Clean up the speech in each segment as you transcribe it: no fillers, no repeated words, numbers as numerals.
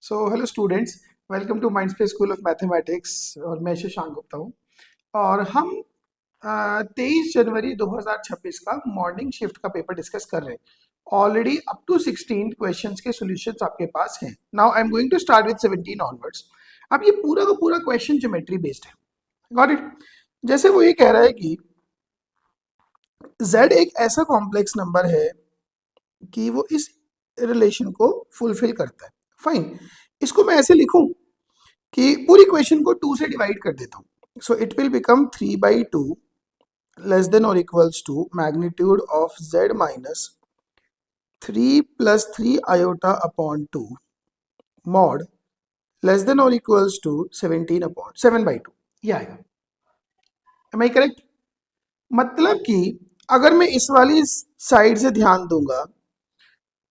So hello students, welcome to Mindspace school of mathematics. और मैं शशांक गुप्ता हूँ। और हम 23 जनवरी 2026 का मॉर्निंग शिफ्ट का पेपर डिस्कस कर रहे हैं। ऑलरेडी अप टू 16 क्वेश्चंस के सॉल्यूशंस आपके पास हैं। Now I am going to start with 17 onwards. अब ये पूरा का पूरा क्वेश्चन ज्योमेट्री बेस्ड है। Got it. जैसे वो ये कह रहा है कि z एक ऐसा कॉम्प्लेक्स नंबर है कि वो इस रिलेशन को फुलफिल करता है। फाइन, इसको मैं ऐसे लिखूं कि पूरी क्वेश्चन को 2 से डिवाइड कर देता हूँ। So it will become 3/2 less than और equals to magnitude of z minus 3 + 3 iota upon 2 mod less than और इक्वल्स टू 17/7/2। ये आएगा। Am I correct? मतलब कि अगर मैं इस वाली साइड से ध्यान दूंगा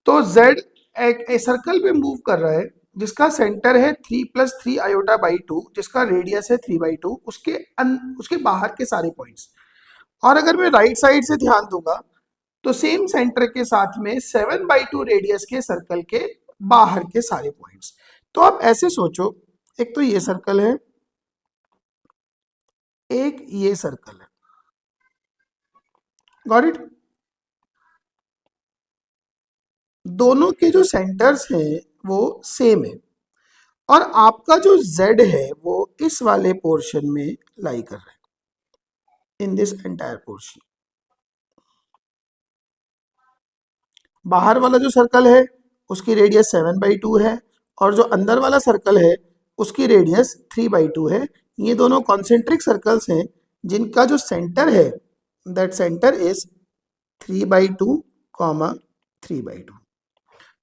तो z एक सर्कल पे मूव कर रहा है जिसका सेंटर है 3 + 3 आयोटा बाई 2, जिसका रेडियस है 3/2, उसके बाहर के सारे पॉइंट्स। और अगर मैं राइट साइड से ध्यान दूंगा तो सेम सेंटर के साथ में 7/2 रेडियस के सर्कल के बाहर के सारे पॉइंट्स। तो आप ऐसे सोचो, एक तो ये सर्कल है, एक ये सर्कल है। Got it? दोनों के जो सेंटर्स हैं वो सेम है और आपका जो z है वो इस वाले पोर्शन में लाई कर रहा है, इन दिस एंटायर पोर्शन। बाहर वाला जो सर्कल है उसकी रेडियस 7/2 है और जो अंदर वाला सर्कल है उसकी रेडियस 3/2 है। ये दोनों कॉन्सेंट्रिक सर्कल्स हैं जिनका जो सेंटर है दैट सेंटर इज 3/2, 3/2।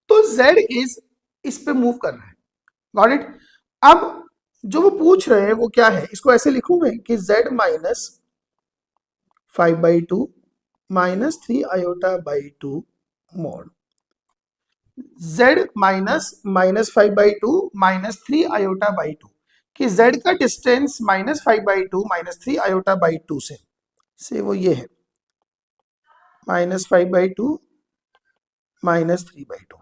तो z इज इस पे मूव कर रहा है। Got it? अब जो वो पूछ रहे हैं वो क्या है, इसको ऐसे लिखूं मैं कि z minus 5/2 minus 3 iota by 2 mod z -5/2 -3 iota by 2, कि z का डिस्टेंस -5/2 -3 आयोटा बाई 2 से वो ये है -5/2 -3/2।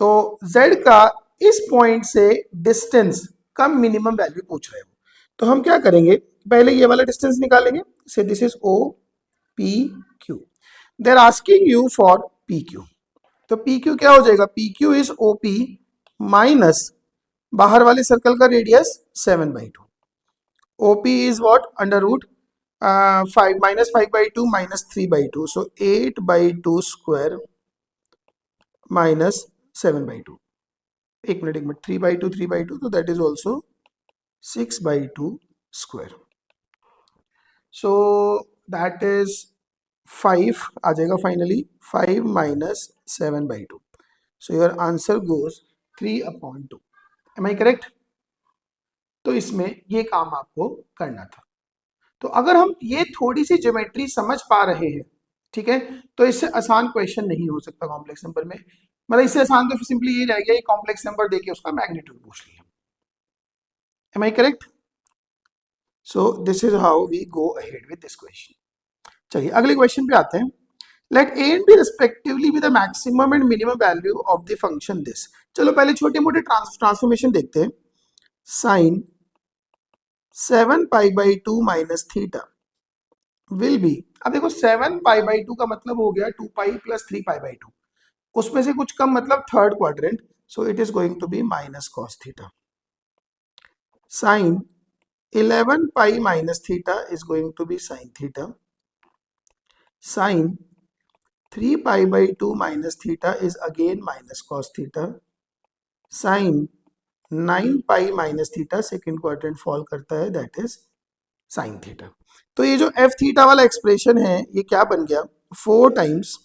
तो z का इस पॉइंट से डिस्टेंस का मिनिमम वैल्यू पूछ रहे हो। तो हम क्या करेंगे, पहले ये वाला डिस्टेंस निकालेंगे। Say this is O P Q. They are asking you for P Q. तो पी क्यू क्या हो जाएगा? P Q is O P minus बाहर वाले सर्कल का radius 7/2। O P is what? Under root 5 -5/2 -3/2, so 8/2 square minus 7/2। एक minute 3/2 तो that is also 6/2 square. So that is 5 आ जाएगा finally, 5 minus 7/2। So your answer goes 3/2। Am I correct? तो इसमें ये काम आपको करना था। तो अगर हम ये थोड़ी सी ज्योमेट्री समझ पा रहे हैं, ठीक है, तो इससे आसान क्वेश्चन नहीं हो सकता कॉम्प्लेक्स नंबर में। मतलब इससे आसान तो सिंपली ये रह गया, ये कॉम्प्लेक्स नंबर देके उसका मैग्नीट्यूड पूछ लिया। Am I correct? So this is how we go ahead with this question. चलिए अगले क्वेश्चन पे आते हैं। Let A and B respectively with the maximum and minimum value of the function this. चलो पहले छोटे मोटे ट्रांसफॉर्मेशन देखते हैं। Sine 7π/2 minus theta will be. अब देखो 7π/2 का मतलब हो गया 2π + 3π/2, उसमें से कुछ कम मतलब third quadrant, so it is going to be minus cos theta. Sine 11π minus theta is going to be sine theta. Sine 3π/2 minus theta is again minus cos theta. Sine 9π minus theta second quadrant fall करता है, that is sine theta. तो ये जो F theta वाला expression है ये क्या बन गया? 4 times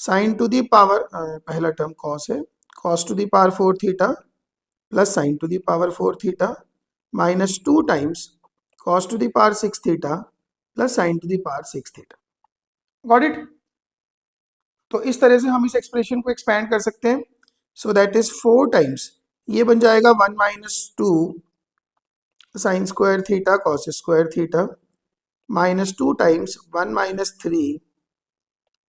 sine to the power, पहला टर्म कॉस है, cos to the power 4 theta plus sine to the power 4 theta minus 2 times cos to the power 6 theta plus sine to the power 6 theta. Got it? तो इस तरह से हम इस expression को expand कर सकते हैं। सो दैट इज 4 टाइम्स, ये बन जाएगा 1 - 2 sine square theta cos square theta minus 2 times 1 - 3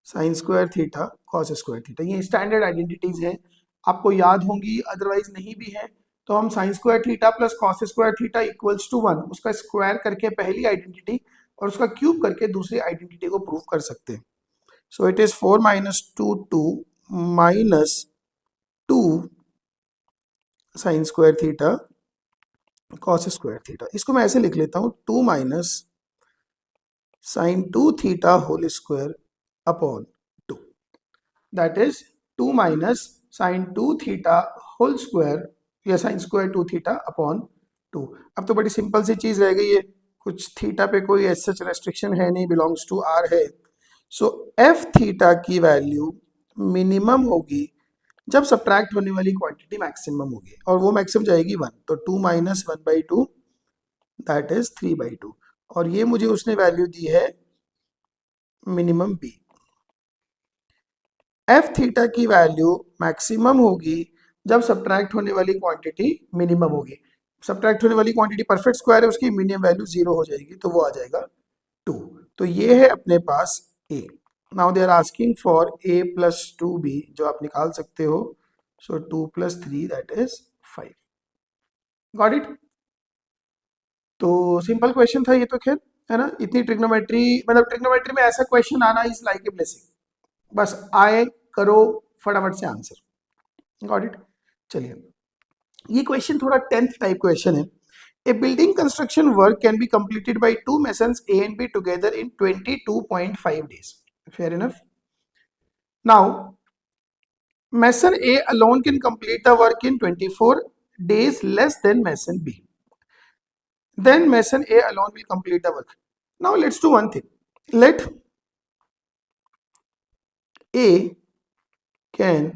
sign square theta cos square theta. ये स्टैंडर्ड आइडेंटिटीज हैं आपको याद होंगी, अदरवाइज नहीं भी है तो हम sine square theta plus cos square theta equals to 1 उसका स्क्वायर करके पहली आइडेंटिटी और उसका क्यूब करके दूसरी आइडेंटिटी को प्रूव कर सकते हैं. So it is 4 minus 2 minus 2 sine square theta cos square theta. इसको मैं ऐसे लिख लेता हूं 2 minus sine 2 theta whole square upon 2. That is 2 minus sine 2 theta whole square या साइन स्क्वायर 2 थीटा अपॉन 2. अब तो बड़ी सिंपल सी चीज रह गई है, कुछ थीटा पे कोई ऐसा रेस्ट्रिक्शन है नहीं, बिलोंग्स टू आर है. सो एफ थीटा की वैल्यू मिनिमम होगी जब सब्ट्रैक्ट होने वाली क्वांटिटी मैक्सिमम होगी और वो मैक्सिमम जाएगी 1. तो 2 माइनस 1/2 दैट इज 3/2 और ये मुझे उसने वैल्यू दी है मिनिमम बी. एफ थीटा की वैल्यू मैक्सिमम होगी जब सब्ट्रैक्ट होने वाली क्वांटिटी मिनिमम होगी. सब्ट्रैक्ट होने वाली क्वांटिटी परफेक्ट स्क्वायर है, उसकी मिनिमम वैल्यू 0 हो जाएगी तो वो आ जाएगा 2. तो ये है अपने पास A. Now they are asking for a plus 2b जो आप निकाल सकते हो. So 2 plus 3 that is 5. Got it. तो सिंपल क्वेश्चन था ये तो, खैर है ना. इतनी ट्रिग्नोमेट्री, मतलब ट्रिग्नोमेट्री में ऐसा क्वेश्चन आना इज लाइक ए ब्लेसिंग. बस आए करो फटाफट से आंसर. Got it. चलिए, ये क्वेश्चन थोड़ा 10th टाइप क्वेश्चन है. A building construction work can be completed by two masons A and B together in 22.5 days. Fair enough. Now, mason A alone can complete the work in 24 days less than mason B. Then mason A alone will complete the work. Now, let's do one thing. Let A can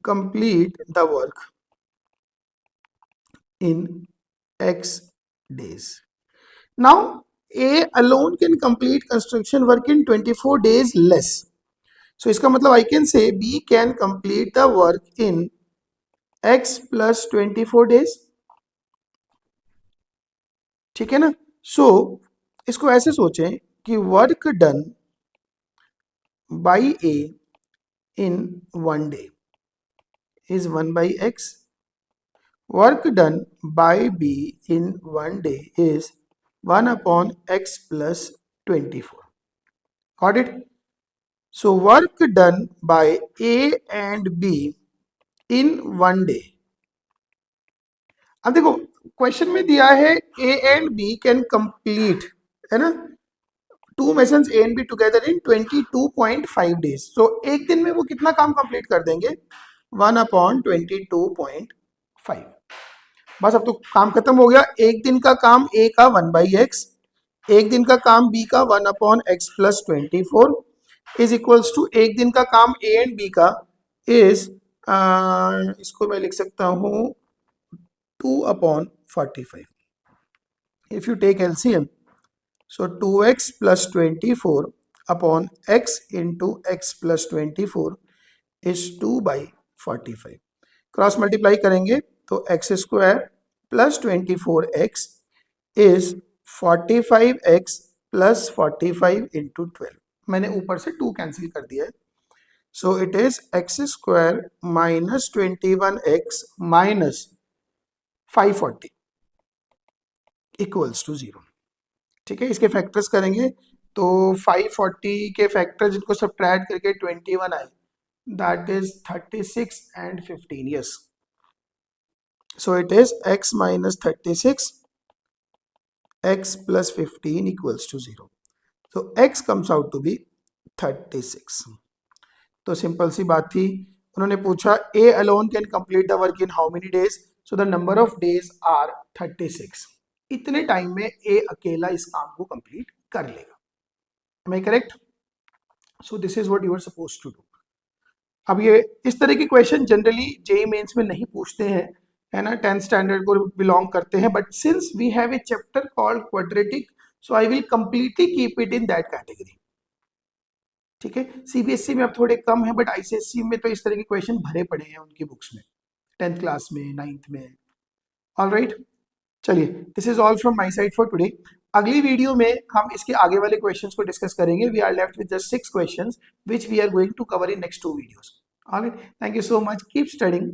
complete the work in X days. Now, A alone can complete construction work in 24 days less. So इसका मतलब I can say B can complete the work in X plus 24 days. ठीक है ना. So इसको ऐसे सोचें कि work done by A in 1 day is 1 by X. Work done by B in 1 day is 1 upon X plus 24. Got it? So work done by A and B in 1 day. अब देखो question में दिया है A and B can complete, है ना, two masons A and B together in 22.5 days. So एक दिन में वो कितना काम कंप्लीट कर देंगे? 1 upon 22.5. बस अब तो काम खत्म हो गया. एक दिन का काम A का 1 by X, एक दिन का काम B का 1 upon X plus 24 is equals to एक दिन का काम A एंड B का इज, इसको मैं लिख सकता हूं 2 upon 45. If you take LCM, so 2x plus 24 upon x into x plus 24 is 2 by 45. Cross multiply करेंगे तो x square plus 24x is 45x plus 45 into 12. मैंने ऊपर से 2 कैंसिल कर दिया है. So it is x square minus 21x minus 540 equals to 0. ठीक है, इसके फैक्टर्स करेंगे तो 540 के फैक्टर जिनको सब्ट्रैक्ट करके 21 आए, that is 36 and 15. yes. So it is x minus 36 x plus 15 equals to 0. So x comes out to be 36. तो सिंपल सी बात थी. उन्होंने पूछा A alone can complete the work in how many days? So the number of days are 36. इतने time में A अकेला इस काम को कंप्लीट कर लेगा. Am I correct? So this is what you are supposed to do. अब ये इस तरह के क्वेश्चन जनरली जेईई मेंस में नहीं पूछते हैं, है ना, 10th स्टैंडर्ड को बिलोंग करते हैं. But since we have a chapter called quadratic, so I will completely keep it in that category. ठीक है, सीबीएसई में अब थोड़े कम है, बट आईसीएसई में तो इस तरह के क्वेश्चन भरे पड़े हैं उनकी बुक्स में, 10th क्लास में, 9th में. ऑलराइट, चलिए, this is all from my side for today. अगली वीडियो में हम इसके आगे वाले क्वेश्चंस को डिस्कस करेंगे. We are left with just 6 questions which we are going to cover in next 2 videos. Alright, thank you so much, keep studying.